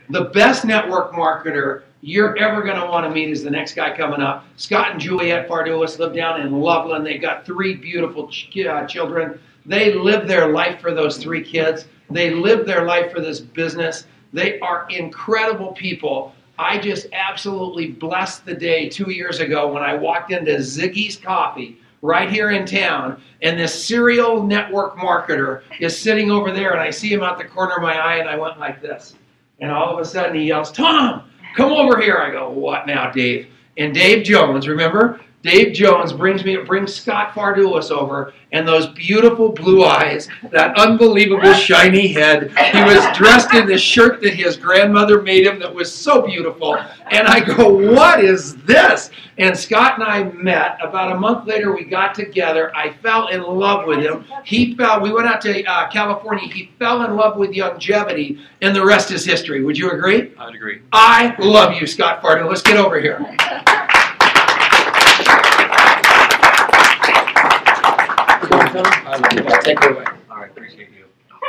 The best network marketer you're ever going to want to meet is the next guy coming up. Scott and Juliet Fardulis live down in Loveland. They've got 3 beautiful children. They live their life for those 3 kids. They live their life for this business. They are incredible people. I just absolutely blessed the day 2 years ago when I walked into Ziggy's Coffee right here in town, and this serial network marketer is sitting over there, and I see him out the corner of my eye, and I went like this. And all of a sudden he yells, "Tom, come over here." I go, "What now, Dave?" And Dave Jones, remember? Dave Jones brings Scott Fardulis over, and those beautiful blue eyes, that unbelievable shiny head. He was dressed in this shirt that his grandmother made him that was so beautiful. And I go, "What is this?" And Scott and I met. About a month later, we got together. I fell in love with him. We went out to California. He fell in love with Youngevity, and the rest is history. Would you agree? I would agree. I love you, Scott Fardulis. Let's get over here. Take it away. All right, appreciate you.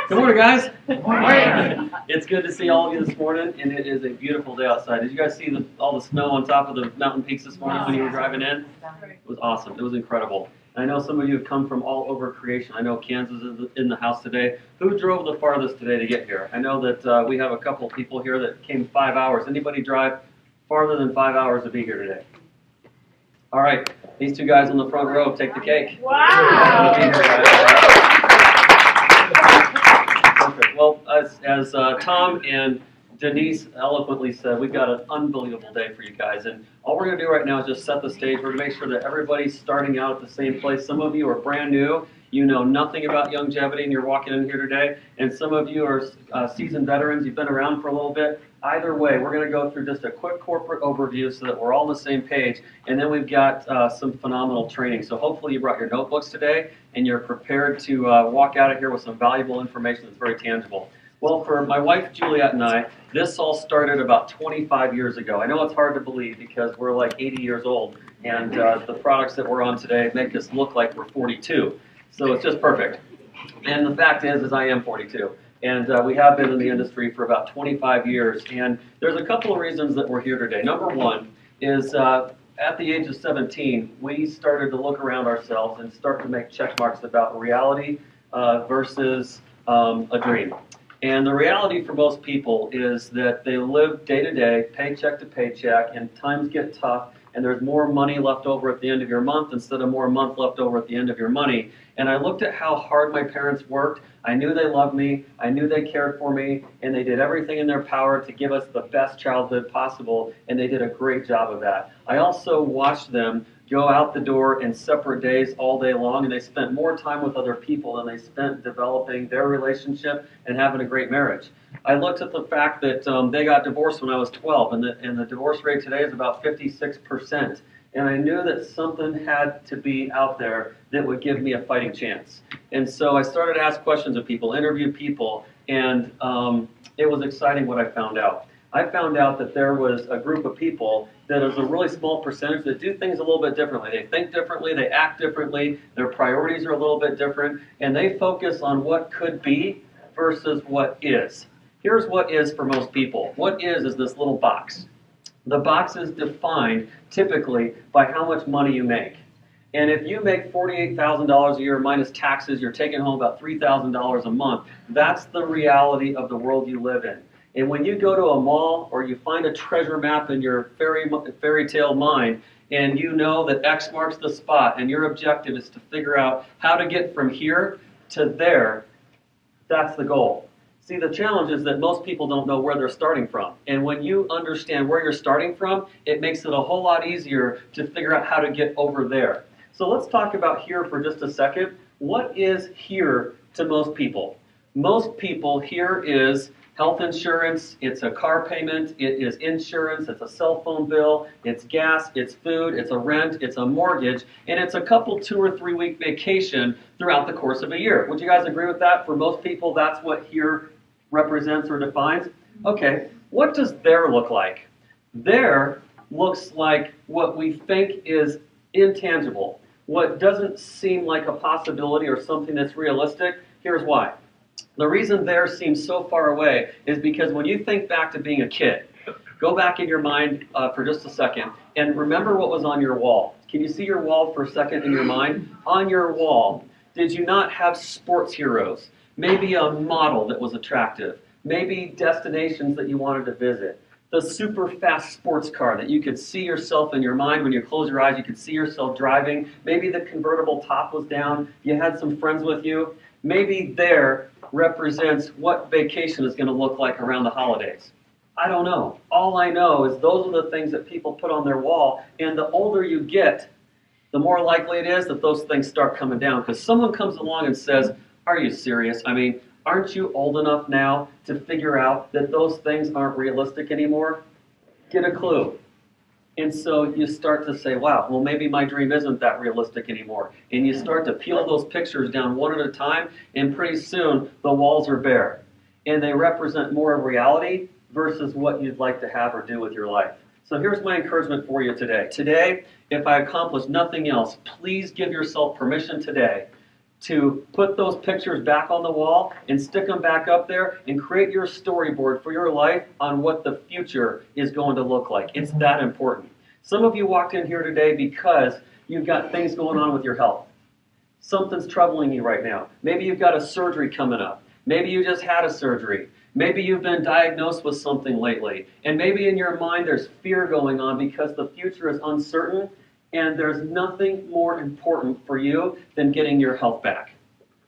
Good morning, guys. Good morning. It's good to see all of you this morning, and it is a beautiful day outside. Did you guys see all the snow on top of the mountain peaks this morning when you were driving in? It was awesome. It was incredible. I know some of you have come from all over creation. I know Kansas is in the house today. Who drove the farthest today to get here? I know that we have a couple of people here that came 5 hours. Anybody drive farther than 5 hours to be here today? All right, these 2 guys on the front row take the cake. Wow! Perfect. Well, as Tom and Denise eloquently said, we've got an unbelievable day for you guys. And all we're going to do right now is just set the stage. We're going to make sure that everybody's starting out at the same place. Some of you are brand new. You know nothing about Youngevity, and you're walking in here today. And some of you are seasoned veterans. You've been around for a little bit. Either way, we're going to go through just a quick corporate overview so that we're all on the same page. And then we've got some phenomenal training. So hopefully you brought your notebooks today, and you're prepared to walk out of here with some valuable information that's very tangible. Well, for my wife, Juliet, and I, this all started about 25 years ago. I know it's hard to believe because we're like 80 years old, and the products that we're on today make us look like we're 42. So it's just perfect. And the fact is I am 42. And we have been in the industry for about 25 years. And there's a couple of reasons that we're here today. Number one is at the age of 17, we started to look around ourselves and start to make check marks about reality versus a dream. And the reality for most people is that they live day to day, paycheck to paycheck, and times get tough, and there's more money left over at the end of your month instead of more month left over at the end of your money. And I looked at how hard my parents worked. I knew they loved me, I knew they cared for me, and they did everything in their power to give us the best childhood possible, and they did a great job of that. I also watched them go out the door in separate days all day long, and they spent more time with other people than they spent developing their relationship and having a great marriage. I looked at the fact that they got divorced when I was 12, and the divorce rate today is about 56%. And I knew that something had to be out there that would give me a fighting chance. And so I started to ask questions of people, interview people, and it was exciting what I found out. I found out that there was a group of people that is a really small percentage that do things a little bit differently. They think differently, they act differently, their priorities are a little bit different, and they focus on what could be versus what is. Here's what is for most people. What is this little box. The box is defined typically by how much money you make. And if you make $48,000 a year minus taxes, you're taking home about $3,000 a month. That's the reality of the world you live in. And when you go to a mall or you find a treasure map in your fairy tale mind, and you know that X marks the spot, and your objective is to figure out how to get from here to there, that's the goal. See, the challenge is that most people don't know where they're starting from. And when you understand where you're starting from, it makes it a whole lot easier to figure out how to get over there. So let's talk about here for just a second. What is here to most people? Most people, here is health insurance, it's a car payment, it is insurance, it's a cell phone bill, it's gas, it's food, it's a rent, it's a mortgage, and it's a couple 2 or 3 week vacation throughout the course of a year. Would you guys agree with that? For most people, that's what here represents or defines. Okay, what does there look like? There looks like what we think is intangible, what doesn't seem like a possibility or something that's realistic. Here's why. The reason there seems so far away is because when you think back to being a kid, go back in your mind for just a second and remember what was on your wall. Can you see your wall for a second in your mind? On your wall, did you not have sports heroes? Maybe a model that was attractive. Maybe destinations that you wanted to visit. The super fast sports car that you could see yourself in your mind. When you close your eyes, you could see yourself driving. Maybe the convertible top was down. You had some friends with you. Maybe there represents what vacation is going to look like around the holidays. I don't know. All I know is those are the things that people put on their wall, and the older you get, the more likely it is that those things start coming down. Because someone comes along and says, are you serious? I mean, aren't you old enough now to figure out that those things aren't realistic anymore? Get a clue. And so you start to say, wow, well, maybe my dream isn't that realistic anymore. And you start to peel those pictures down one at a time, and pretty soon the walls are bare. And they represent more of reality versus what you'd like to have or do with your life. So here's my encouragement for you today. Today, if I accomplish nothing else, please give yourself permission today to put those pictures back on the wall and stick them back up there and create your storyboard for your life on what the future is going to look like. It's that important. Some of you walked in here today because you've got things going on with your health. Something's troubling you right now. Maybe you've got a surgery coming up. Maybe you just had a surgery. Maybe you've been diagnosed with something lately. And maybe in your mind there's fear going on because the future is uncertain. And there's nothing more important for you than getting your health back.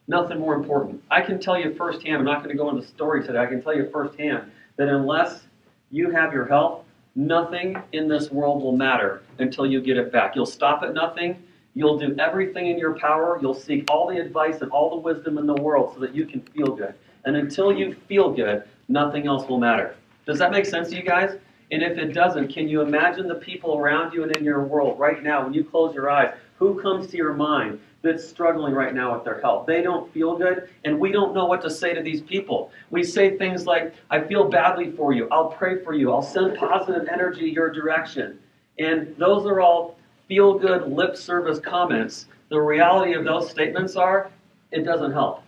Nothing more important. I can tell you firsthand, I'm not going to go into the story today, I can tell you firsthand that unless you have your health, nothing in this world will matter until you get it back. You'll stop at nothing. You'll do everything in your power. You'll seek all the advice and all the wisdom in the world so that you can feel good. And until you feel good, nothing else will matter. Does that make sense to you guys? And if it doesn't, can you imagine the people around you and in your world right now, when you close your eyes, who comes to your mind that's struggling right now with their health? They don't feel good, and we don't know what to say to these people. We say things like, I feel badly for you, I'll pray for you, I'll send positive energy your direction. And those are all feel-good lip service comments. The reality of those statements are, it doesn't help.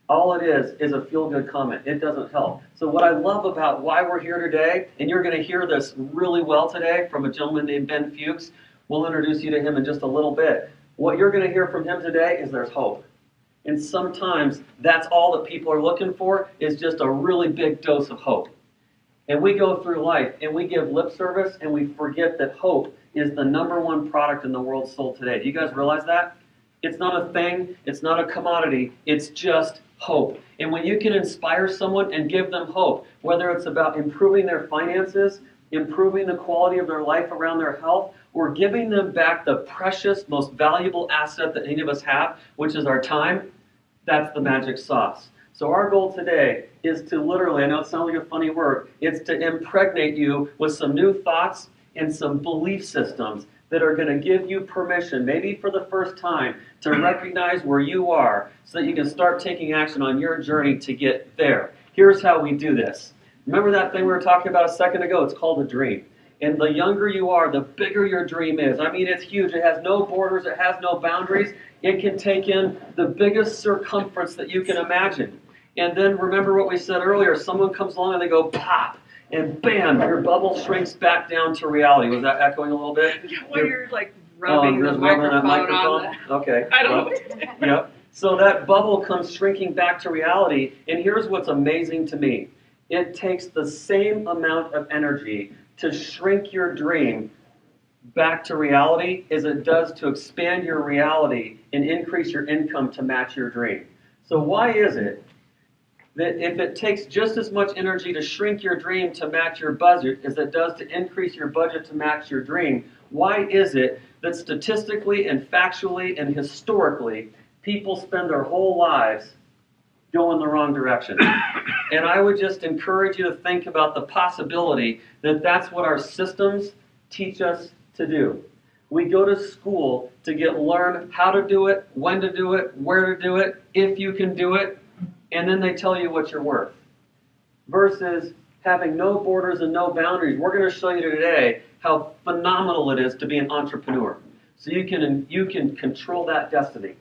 All it is a feel-good comment. It doesn't help. So what I love about why we're here today, and you're going to hear this really well today from a gentleman named Ben Fuchs. We'll introduce you to him in just a little bit. What you're going to hear from him today is there's hope. And sometimes that's all that people are looking for is just a really big dose of hope. And we go through life and we give lip service and we forget that hope is the #1 product in the world sold today. Do you guys realize that? It's not a thing. It's not a commodity. It's just hope. And when you can inspire someone and give them hope, whether it's about improving their finances, improving the quality of their life around their health, or giving them back the precious, most valuable asset that any of us have, which is our time, that's the magic sauce. So our goal today is to literally, I know it sounds like a funny word, it's to impregnate you with some new thoughts and some belief systems that are going to give you permission, maybe for the first time, to recognize where you are so that you can start taking action on your journey to get there. Here's how we do this. Remember that thing we were talking about a second ago? It's called a dream. And the younger you are, the bigger your dream is. I mean, it's huge. It has no borders. It has no boundaries. It can take in the biggest circumference that you can imagine. And then remember what we said earlier. Someone comes along and they go pop. And bam, your bubble shrinks back down to reality. Was that echoing a little bit? When you're like rubbing the microphone on the... Okay. I don't know. Yep. So that bubble comes shrinking back to reality. And here's what's amazing to me. It takes the same amount of energy to shrink your dream back to reality as it does to expand your reality and increase your income to match your dream. So why is it that if it takes just as much energy to shrink your dream to match your budget as it does to increase your budget to match your dream, why is it that statistically and factually and historically people spend their whole lives going the wrong direction? And I would just encourage you to think about the possibility that that's what our systems teach us to do. We go to school to learn how to do it, when to do it, where to do it, if you can do it, and then they tell you what you're worth. Versus having no borders and no boundaries. We're going to show you today how phenomenal it is to be an entrepreneur. So you can control that destiny.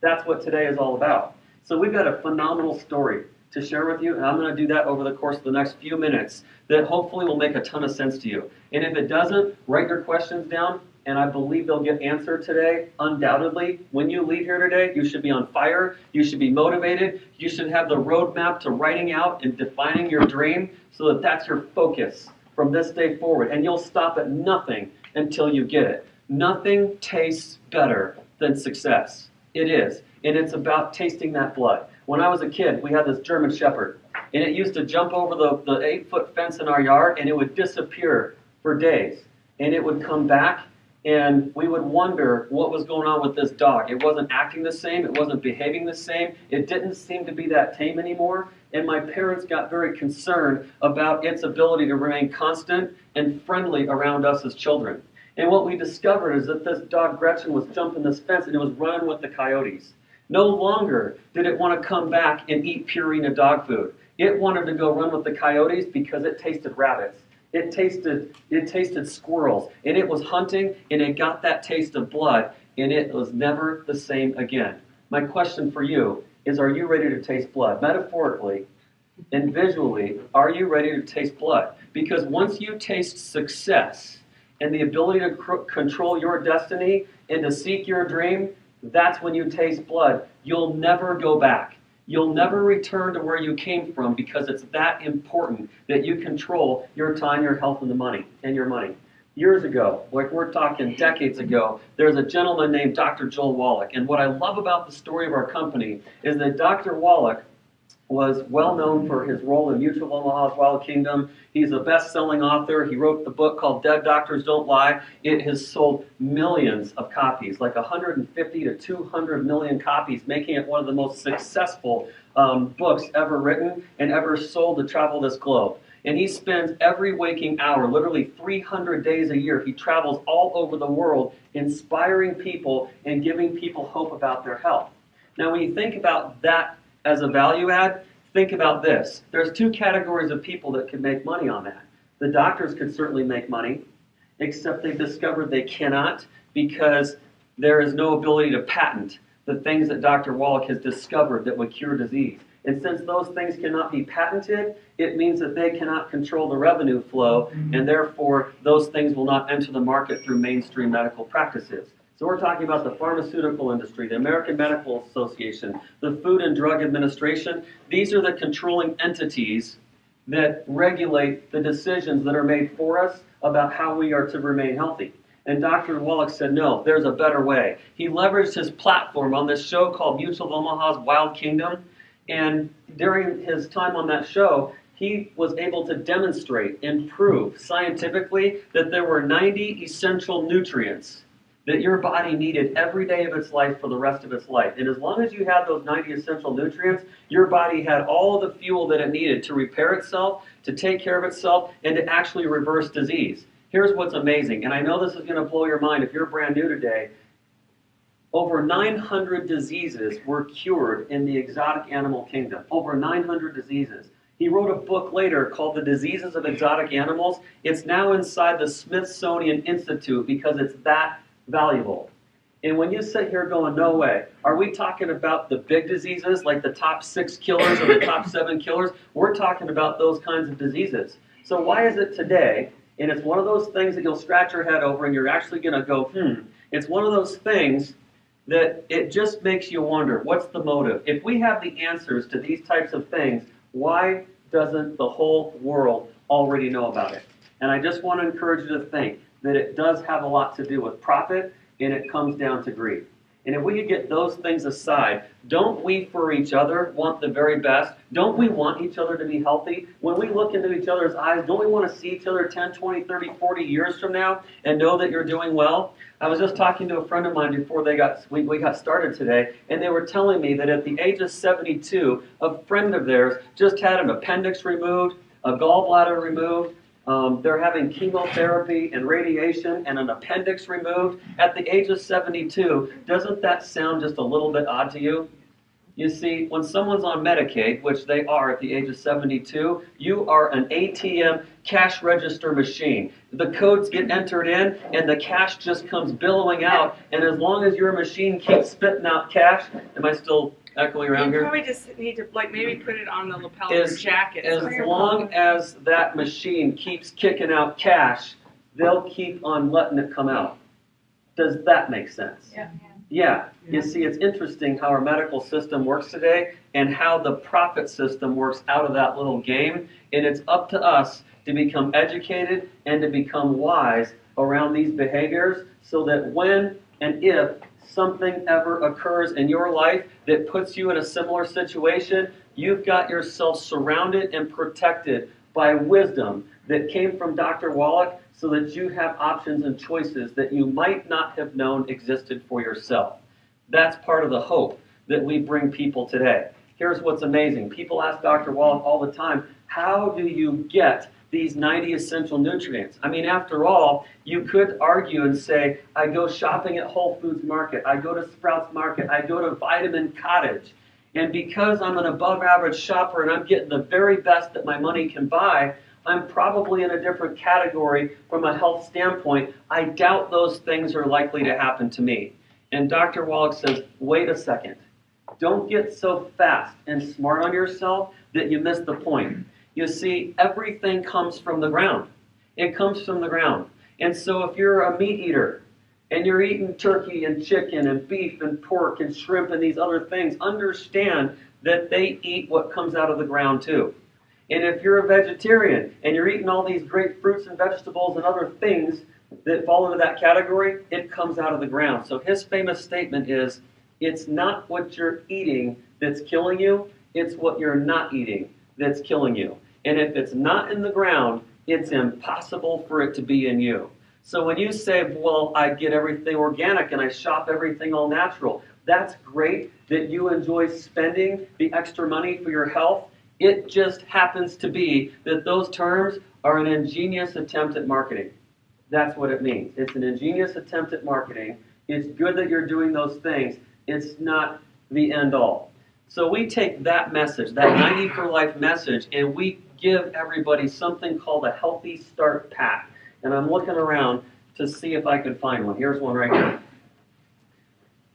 That's what today is all about. So we've got a phenomenal story. to share with you, and I'm going to do that over the course of the next few minutes that hopefully will make a ton of sense to you. And if it doesn't, write your questions down, and I believe they'll get answered today, undoubtedly. When you leave here today, you should be on fire, you should be motivated, you should have the roadmap to writing out and defining your dream so that that's your focus from this day forward. And you'll stop at nothing until you get it. Nothing tastes better than success. It is. And it's about tasting that blood. When I was a kid, we had this German Shepherd, and it used to jump over the 8-foot fence in our yard, and it would disappear for days. And it would come back, and we would wonder what was going on with this dog. It wasn't acting the same. It wasn't behaving the same. It didn't seem to be that tame anymore. And my parents got very concerned about its ability to remain constant and friendly around us as children. And what we discovered is that this dog, Gretchen, was jumping this fence, and it was running with the coyotes. No longer did it want to come back and eat Purina dog food. It wanted to go run with the coyotes because it tasted rabbits. It tasted squirrels, and it was hunting, and it got that taste of blood, and it was never the same again. My question for you is, are you ready to taste blood? Metaphorically and visually, are you ready to taste blood? Because once you taste success and the ability to control your destiny and to seek your dream, that's when you taste blood. You'll never go back. You'll never return to where you came from because it's that important that you control your time, your health, and your money. Years ago, like we're talking decades ago, there's a gentleman named Dr. Joel Wallach. And what I love about the story of our company is that Dr. Wallach was well known for his role in Mutual of Omaha's Wild Kingdom. He's a best-selling author. He wrote the book called Dead Doctors Don't Lie. It has sold millions of copies, like 150 to 200 million copies, making it one of the most successful books ever written and ever sold to travel this globe. And he spends every waking hour, literally 300 days a year, he travels all over the world inspiring people and giving people hope about their health. Now, when you think about that as a value add, think about this. There's two categories of people that can make money on that. The doctors could certainly make money, except they've discovered they cannot because there is no ability to patent the things that Dr. Wallach has discovered that would cure disease. And since those things cannot be patented, it means that they cannot control the revenue flow, and therefore those things will not enter the market through mainstream medical practices. So we're talking about the pharmaceutical industry, the American Medical Association, the Food and Drug Administration. These are the controlling entities that regulate the decisions that are made for us about how we are to remain healthy. And Dr. Wallach said, no, there's a better way. He leveraged his platform on this show called Mutual of Omaha's Wild Kingdom. And during his time on that show, he was able to demonstrate and prove scientifically that there were 90 essential nutrients that your body needed every day of its life for the rest of its life. And as long as you had those 90 essential nutrients, your body had all of the fuel that it needed to repair itself, to take care of itself, and to actually reverse disease. Here's what's amazing, and I know this is going to blow your mind if you're brand new today. Over 900 diseases were cured in the exotic animal kingdom. Over 900 diseases. He wrote a book later called The Diseases of Exotic Animals. It's now inside the Smithsonian Institute because it's that valuable. And when you sit here going, no way, are we talking about the big diseases, like the top 6 killers or the top 7 killers? We're talking about those kinds of diseases. So why is it today, and it's one of those things that you'll scratch your head over and you're actually going to go, it's one of those things that it just makes you wonder, what's the motive? If we have the answers to these types of things, why doesn't the whole world already know about it? And I just want to encourage you to think that it does have a lot to do with profit, and it comes down to greed. And if we could get those things aside, don't we for each other want the very best? Don't we want each other to be healthy? When we look into each other's eyes, don't we want to see each other 10, 20, 30, 40 years from now and know that you're doing well? I was just talking to a friend of mine before we got started today, and they were telling me that at the age of 72, a friend of theirs just had an appendix removed, a gallbladder removed. They're having chemotherapy and radiation and an appendix removed at the age of 72. Doesn't that sound just a little bit odd to you? You see, when someone's on Medicaid, which they are at the age of 72, you are an ATM cash register machine. The codes get entered in and the cash just comes billowing out, and as long as your machine keeps spitting out cash, am I still echoing around You here? probably just need to like maybe put it on the lapel of your jacket. As long as that machine keeps kicking out cash, they'll keep on letting it come out. Does that make sense? Yeah. Yeah. You see, it's interesting how our medical system works today and how the profit system works out of that little game. And it's up to us to become educated and to become wise around these behaviors so that when and if something ever occurs in your life that puts you in a similar situation, you've got yourself surrounded and protected by wisdom that came from Dr. Wallach so that you have options and choices that you might not have known existed for yourself. That's part of the hope that we bring people today. Here's what's amazing. People ask Dr. Wallach all the time, how do you get these 90 essential nutrients? I mean, after all, you could argue and say, I go shopping at Whole Foods Market, I go to Sprouts Market, I go to Vitamin Cottage, and because I'm an above average shopper and I'm getting the very best that my money can buy, I'm probably in a different category from a health standpoint. I doubt those things are likely to happen to me. And Dr. Wallach says, wait a second. Don't get so fast and smart on yourself that you miss the point. You see, everything comes from the ground. It comes from the ground. And so if you're a meat eater and you're eating turkey and chicken and beef and pork and shrimp and these other things, understand that they eat what comes out of the ground too. And if you're a vegetarian and you're eating all these great fruits and vegetables and other things that fall into that category, it comes out of the ground. So his famous statement is, it's not what you're eating that's killing you, it's what you're not eating that's killing you. And if it's not in the ground, it's impossible for it to be in you. So when you say, well, I get everything organic and I shop everything all natural, that's great that you enjoy spending the extra money for your health. It just happens to be that those terms are an ingenious attempt at marketing. That's what it means. It's an ingenious attempt at marketing. It's good that you're doing those things. It's not the end all. So we take that message, that 90 for Life message, and we give everybody something called a Healthy Start Pack. And I'm looking around to see if I can find one. Here's one right here.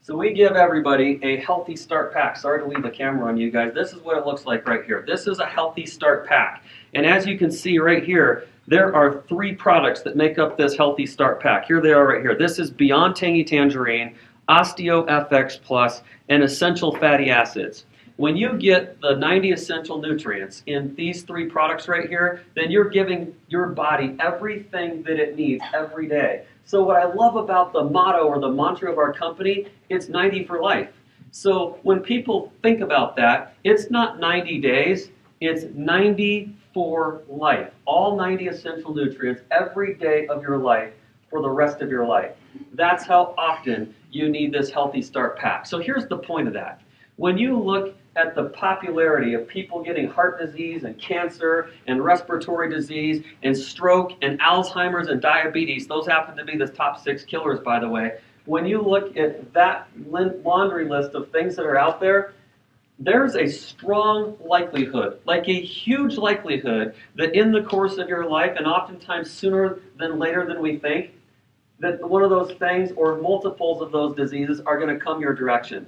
So we give everybody a Healthy Start Pack. Sorry to leave the camera on you guys. This is what it looks like right here. This is a Healthy Start Pack. And as you can see right here, there are 3 products that make up this Healthy Start Pack. Here they are right here. This is Beyond Tangy Tangerine, Osteo FX Plus, and Essential Fatty Acids. When you get the 90 essential nutrients in these 3 products right here, then you're giving your body everything that it needs every day. So what I love about the motto or the mantra of our company, it's 90 for life. So when people think about that, it's not 90 days, it's 90 for life. All 90 essential nutrients every day of your life for the rest of your life. That's how often you need this Healthy Start Pack. So here's the point of that. When you look at the popularity of people getting heart disease and cancer and respiratory disease and stroke and Alzheimer's and diabetes, those happen to be the top 6 killers, by the way. When you look at that laundry list of things that are out there, there's a strong likelihood, like a huge likelihood, that in the course of your life, and oftentimes sooner than later than we think, that one of those things or multiples of those diseases are going to come your direction.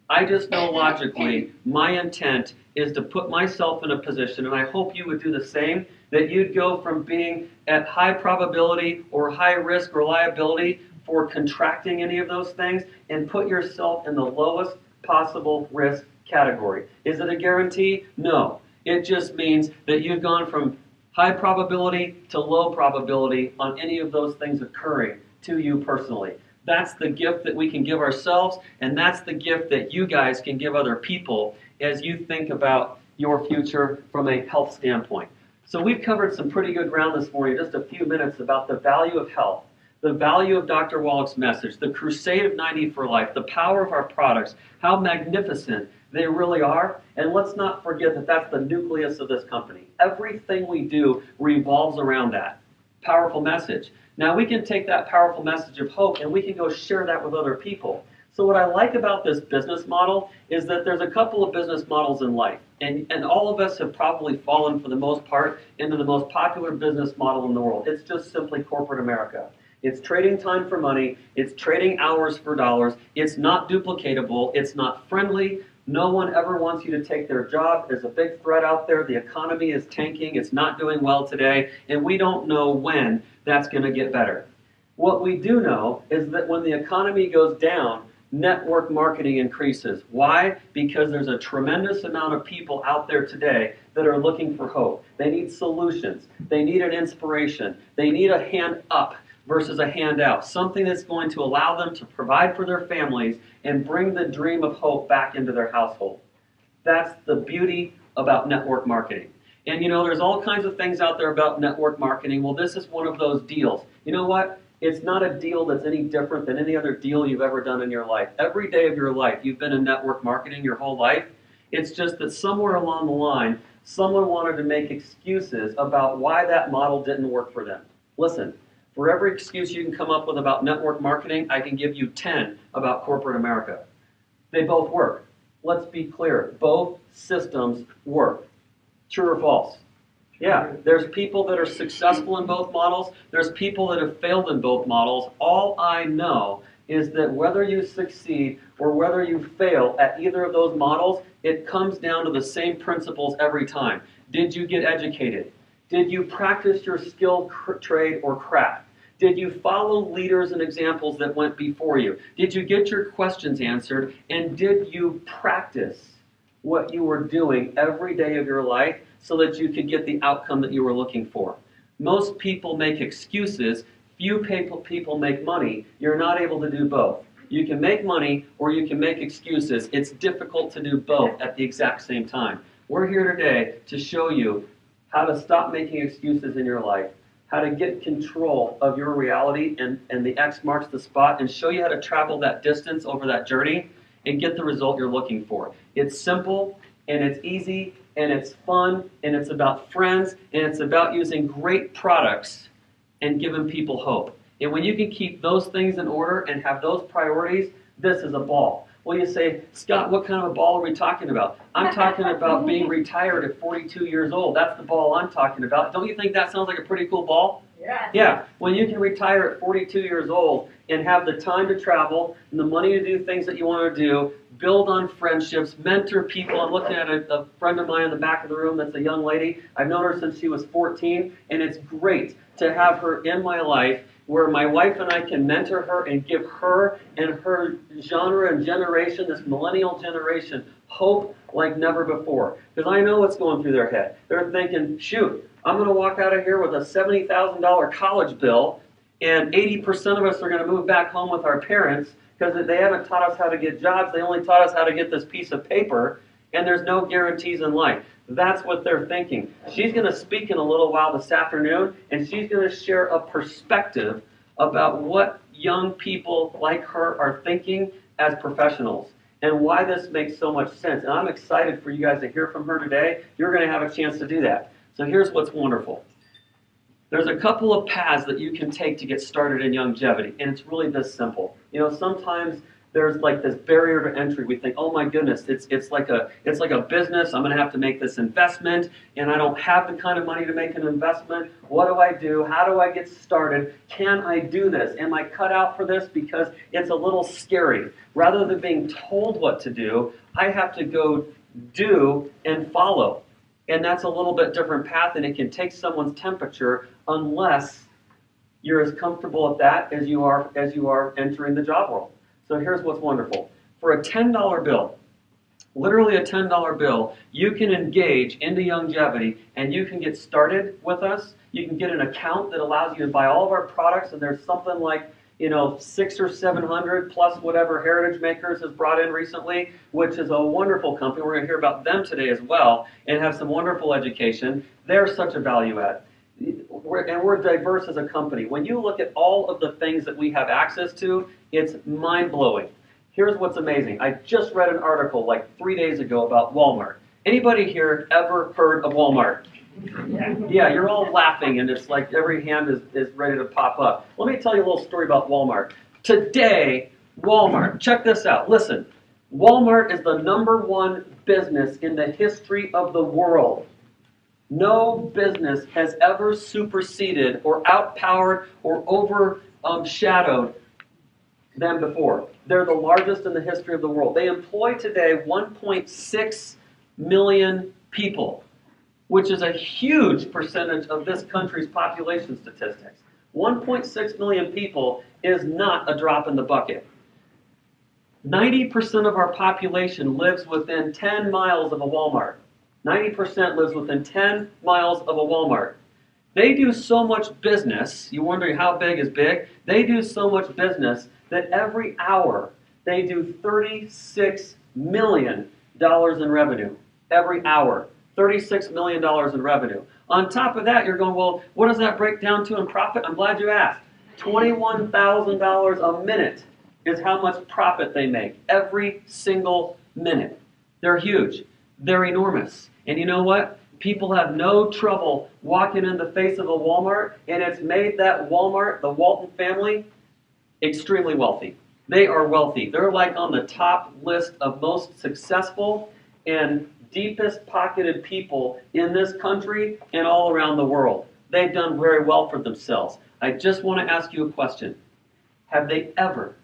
I just know logically my intent is to put myself in a position, and I hope you would do the same, that you'd go from being at high probability or high risk or liability for contracting any of those things and put yourself in the lowest possible risk category. Is it a guarantee? No. It just means that you've gone from high probability to low probability on any of those things occurring to you personally. That's the gift that we can give ourselves, and that's the gift that you guys can give other people as you think about your future from a health standpoint. So we've covered some pretty good ground this morning, just a few minutes about the value of health, the value of Dr. Wallach's message, the crusade of 90 for Life, the power of our products, how magnificent they really are. And let's not forget that that's the nucleus of this company. Everything we do revolves around that powerful message. Now we can take that powerful message of hope and we can go share that with other people. So what I like about this business model is that there's a couple of business models in life. And all of us have probably fallen, for the most part, into the most popular business model in the world. It's just simply corporate America. It's trading time for money. It's trading hours for dollars. It's not duplicatable. It's not friendly No one ever wants you to take their job. There's a big threat out there. The economy is tanking. It's not doing well today, and we don't know when that's going to get better. What we do know is that when the economy goes down, network marketing increases. Why? Because there's a tremendous amount of people out there today that are looking for hope. They need solutions. They need an inspiration. They need a hand up versus a handout, something that's going to allow them to provide for their families and bring the dream of hope back into their household. That's the beauty about network marketing. And you know, there's all kinds of things out there about network marketing. Well, this is one of those deals. You know what? It's not a deal that's any different than any other deal you've ever done in your life. Every day of your life, you've been in network marketing your whole life. It's just that somewhere along the line, someone wanted to make excuses about why that model didn't work for them. Listen, for every excuse you can come up with about network marketing, I can give you 10 about corporate America. They both work. Let's be clear. Both systems work. True or false? Yeah, there's people that are successful in both models. There's people that have failed in both models. All I know is that whether you succeed or whether you fail at either of those models, it comes down to the same principles every time. Did you get educated? Did you practice your skill, trade, or craft? Did you follow leaders and examples that went before you? Did you get your questions answered? And did you practice what you were doing every day of your life so that you could get the outcome that you were looking for? Most people make excuses. Few people make money. You're not able to do both. You can make money or you can make excuses. It's difficult to do both at the exact same time. We're here today to show you how to stop making excuses in your life, how to get control of your reality, and the X marks the spot, and show you how to travel that distance over that journey and get the result you're looking for. It's simple, and it's easy, and it's fun, and it's about friends, and it's about using great products and giving people hope. And when you can keep those things in order and have those priorities, this is a ball. Well, you say, Scott, what kind of a ball are we talking about? I'm talking about being retired at 42 years old. That's the ball I'm talking about. Don't you think that sounds like a pretty cool ball? Yeah. Yeah. When you can retire at 42 years old and have the time to travel and the money to do things that you want to do, build on friendships, mentor people. I'm looking at a friend of mine in the back of the room that's a young lady. I've known her since she was 14, and it's great to have her in my life where my wife and I can mentor her and give her and her genre and generation, this millennial generation, hope like never before. Because I know what's going through their head. They're thinking, shoot, I'm going to walk out of here with a $70,000 college bill, and 80% of us are going to move back home with our parents because they haven't taught us how to get jobs. They only taught us how to get this piece of paper, and there's no guarantees in life. That's what they're thinking. She's going to speak in a little while this afternoon, and she's going to share a perspective about what young people like her are thinking as professionals and why this makes so much sense. And I'm excited for you guys to hear from her today. You're going to have a chance to do that. So here's what's wonderful. There's a couple of paths that you can take to get started in Youngevity, and it's really this simple. You know, sometimes there's like this barrier to entry. We think, oh my goodness, it's like a business. I'm going to have to make this investment, and I don't have the kind of money to make an investment. What do I do? How do I get started? Can I do this? Am I cut out for this? Because it's a little scary. Rather than being told what to do, I have to go do and follow. And that's a little bit different path, and it can take someone's temperature unless you're as comfortable at that as you are entering the job world. So here's what's wonderful. For a $10 bill, literally a $10 bill, you can engage into Youngevity and you can get started with us. You can get an account that allows you to buy all of our products, and there's something like 600 or 700 plus whatever Heritage Makers has brought in recently, which is a wonderful company. We're going to hear about them today as well and have some wonderful education. They're such a value add. We're diverse as a company. When you look at all of the things that we have access to, it's mind-blowing. Here's what's amazing. I just read an article like 3 days ago about Walmart. Anybody here ever heard of Walmart? Yeah, you're all laughing, and it's like every hand is ready to pop up. Let me tell you a little story about Walmart. Today, Walmart, check this out. Listen, Walmart is the #1 business in the history of the world. No business has ever superseded or outpowered or overshadowed than before. They're the largest in the history of the world. They employ today 1.6 million people, which is a huge percentage of this country's population statistics. 1.6 million people is not a drop in the bucket. 90% of our population lives within 10 miles of a Walmart. 90% lives within 10 miles of a Walmart. They do so much business, you're wondering how big is big? They do so much business that every hour they do $36 million in revenue. Every hour, $36 million in revenue. On top of that, you're going, well, what does that break down to in profit? I'm glad you asked. $21,000 a minute is how much profit they make every single minute. They're huge. They're enormous. And you know what? People have no trouble walking in the face of a Walmart, and it's made that Walmart, the Walton family, extremely wealthy. They are wealthy. They're like on the top list of most successful and deepest pocketed people in this country and all around the world. They've done very well for themselves. I just want to ask you a question. Have they ever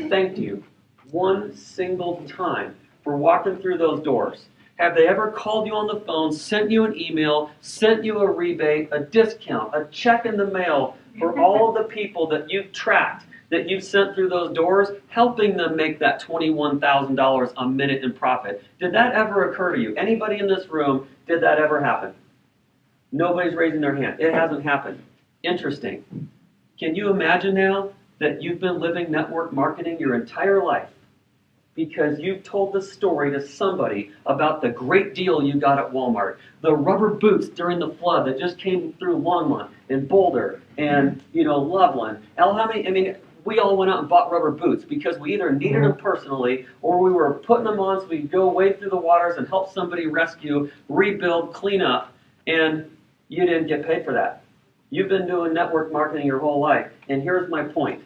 thanked you one single time for walking through those doors? Have they ever called you on the phone, sent you an email, sent you a rebate, a discount, a check in the mail for all of the people that you've tracked, that you've sent through those doors, helping them make that $21,000 a minute in profit? Did that ever occur to you? Anybody in this room, did that ever happen? Nobody's raising their hand. It hasn't happened. Interesting. Can you imagine now that you've been living network marketing your entire life because you've told the story to somebody about the great deal you got at Walmart, the rubber boots during the flood that just came through Longmont and Boulder and, Loveland. We all went out and bought rubber boots because we either needed them personally or we were putting them on so we could go wade through the waters and help somebody rescue, rebuild, clean up, and you didn't get paid for that. You've been doing network marketing your whole life, and here's my point.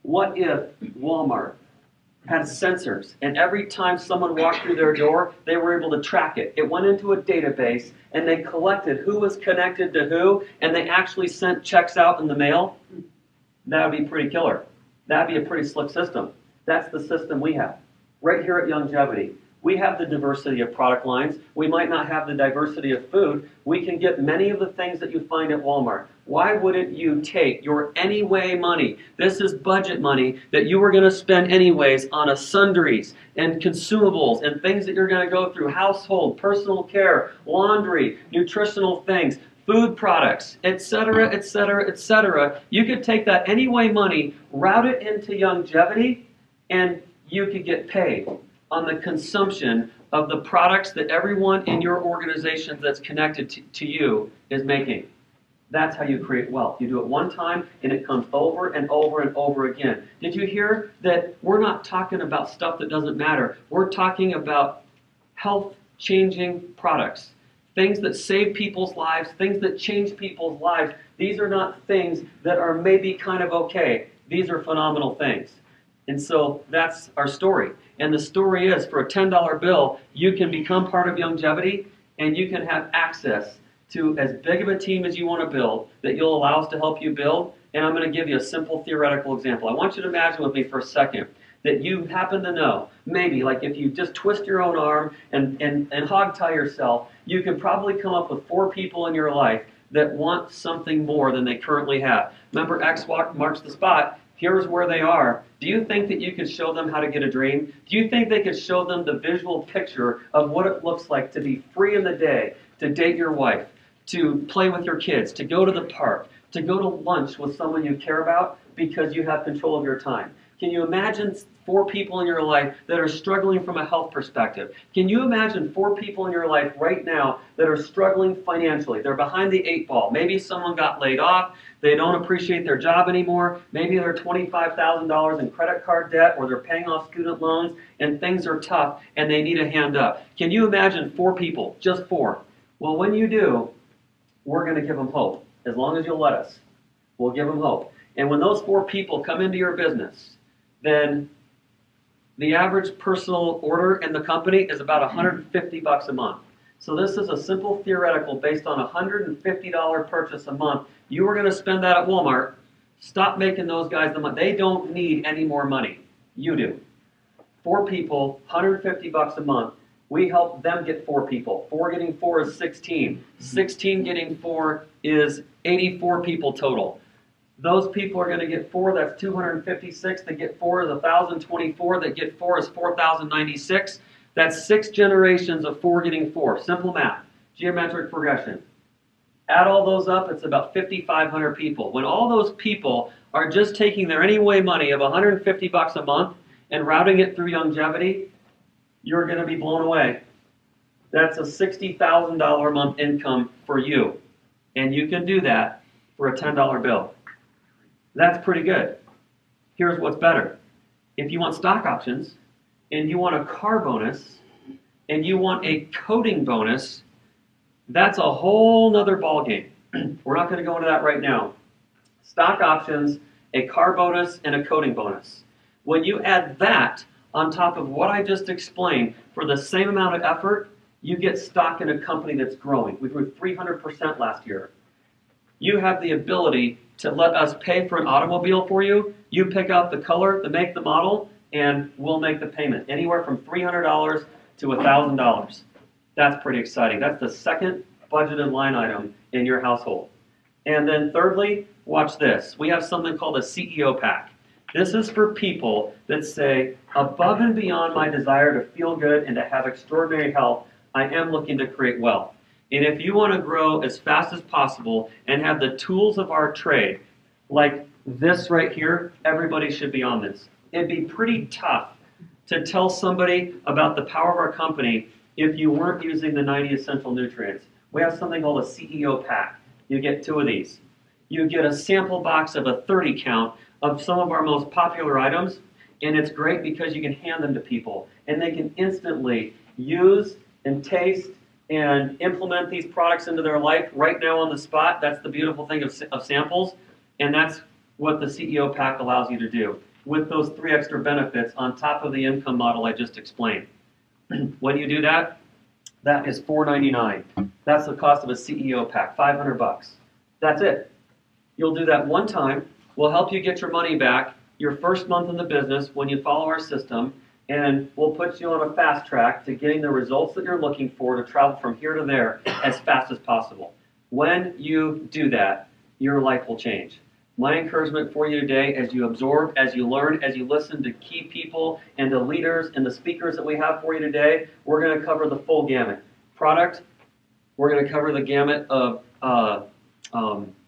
What if Walmart had sensors, and every time someone walked through their door, they were able to track it? It went into a database, and they collected who was connected to who, and they actually sent checks out in the mail? That would be pretty killer. That would be a pretty slick system. That's the system we have. Right here at Youngevity, we have the diversity of product lines. We might not have the diversity of food. We can get many of the things that you find at Walmart. Why wouldn't you take your anyway money? This is budget money that you were going to spend anyways on a sundries and consumables and things that you're going to go through, household, personal care, laundry, nutritional things, food products, etc., etc., etc. You could take that anyway money, route it into Youngevity, and you could get paid on the consumption of the products that everyone in your organization that's connected to you is making. That's how you create wealth. You do it one time, and it comes over and over and over again. Did you hear that we're not talking about stuff that doesn't matter? We're talking about health-changing products, things that save people's lives, things that change people's lives. These are not things that are maybe kind of okay. These are phenomenal things. And so that's our story. And the story is, for a $10 bill, you can become part of Youngevity, and you can have access to as big of a team as you want to build that you'll allow us to help you build. And I'm going to give you a simple theoretical example. I want you to imagine with me for a second that you happen to know, maybe like if you just twist your own arm and hog tie yourself, you could probably come up with 4 people in your life that want something more than they currently have. Remember, X marks the spot. Here's where they are. Do you think that you could show them how to get a dream? Do you think they could show them the visual picture of what it looks like to be free in the day, to date your wife, to play with your kids, to go to the park, to go to lunch with someone you care about because you have control of your time? Can you imagine 4 people in your life that are struggling from a health perspective? Can you imagine 4 people in your life right now that are struggling financially? They're behind the 8 ball. Maybe someone got laid off. They don't appreciate their job anymore. Maybe they're $25,000 in credit card debt, or they're paying off student loans and things are tough and they need a hand up. Can you imagine 4 people, just 4? Well, when you do, we're going to give them hope. As long as you'll let us, we'll give them hope. And when those 4 people come into your business, then the average personal order in the company is about $150 a month. So this is a simple theoretical based on a $150 purchase a month. You were going to spend that at Walmart Stop making those guys the money. They don't need any more money. You do. 4 people, $150 a month. We help them get 4 people. 4 getting 4 is 16. 16 getting 4 is 84 people total. Those people are going to get 4, that's 256. That get 4 is 1,024. That get 4 is 4,096. That's 6 generations of 4 getting 4. Simple math. Geometric progression. Add all those up, it's about 5,500 people. When all those people are just taking their anyway money of $150 a month and routing it through Youngevity, you're going to be blown away. That's a $60,000 a month income for you. And you can do that for a $10 bill. That's pretty good. Here's what's better. If you want stock options, and you want a car bonus, and you want a coding bonus, that's a whole nother ballgame. We're not going to go into that right now. Stock options, a car bonus, and a coding bonus. When you add that on top of what I just explained, for the same amount of effort, you get stock in a company that's growing. We grew 300% last year. You have the ability to let us pay for an automobile for you. You pick out the color, the make, the model, and we'll make the payment. Anywhere from $300 to $1,000. That's pretty exciting. That's the second budgeted line item in your household. And then thirdly, watch this. We have something called a CEO pack. This is for people that say, above and beyond my desire to feel good and to have extraordinary health, I am looking to create wealth. And if you want to grow as fast as possible and have the tools of our trade, like this right here, everybody should be on this. It'd be pretty tough to tell somebody about the power of our company if you weren't using the 90 essential nutrients. We have something called a CEO pack. You get 2 of these. You get a sample box of a 30 count of some of our most popular items, and it's great because you can hand them to people, and they can instantly use and taste and implement these products into their life right now on the spot. That's the beautiful thing of samples, and that's what the CEO pack allows you to do, with those 3 extra benefits on top of the income model I just explained. When you do that, that is $4.99. That's the cost of a CEO pack, $500. That's it. You'll do that one time. We'll help you get your money back your first month in the business when you follow our system, and we'll put you on a fast track to getting the results that you're looking for to travel from here to there as fast as possible. When you do that, your life will change. My encouragement for you today, as you absorb, as you learn, as you listen to key people and the leaders and the speakers that we have for you today, we're going to cover the full gamut. Product, we're going to cover the gamut of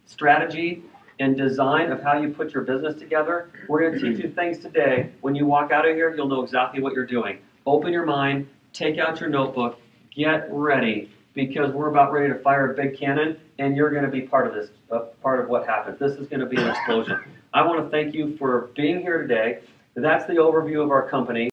strategy and design of how you put your business together. We're going to teach you things today. When you walk out of here, you'll know exactly what you're doing. Open your mind, take out your notebook, get ready, because we're about ready to fire a big cannon, and you're going to be part of this, part of what happens. This is going to be an explosion. I want to thank you for being here today. That's the overview of our company.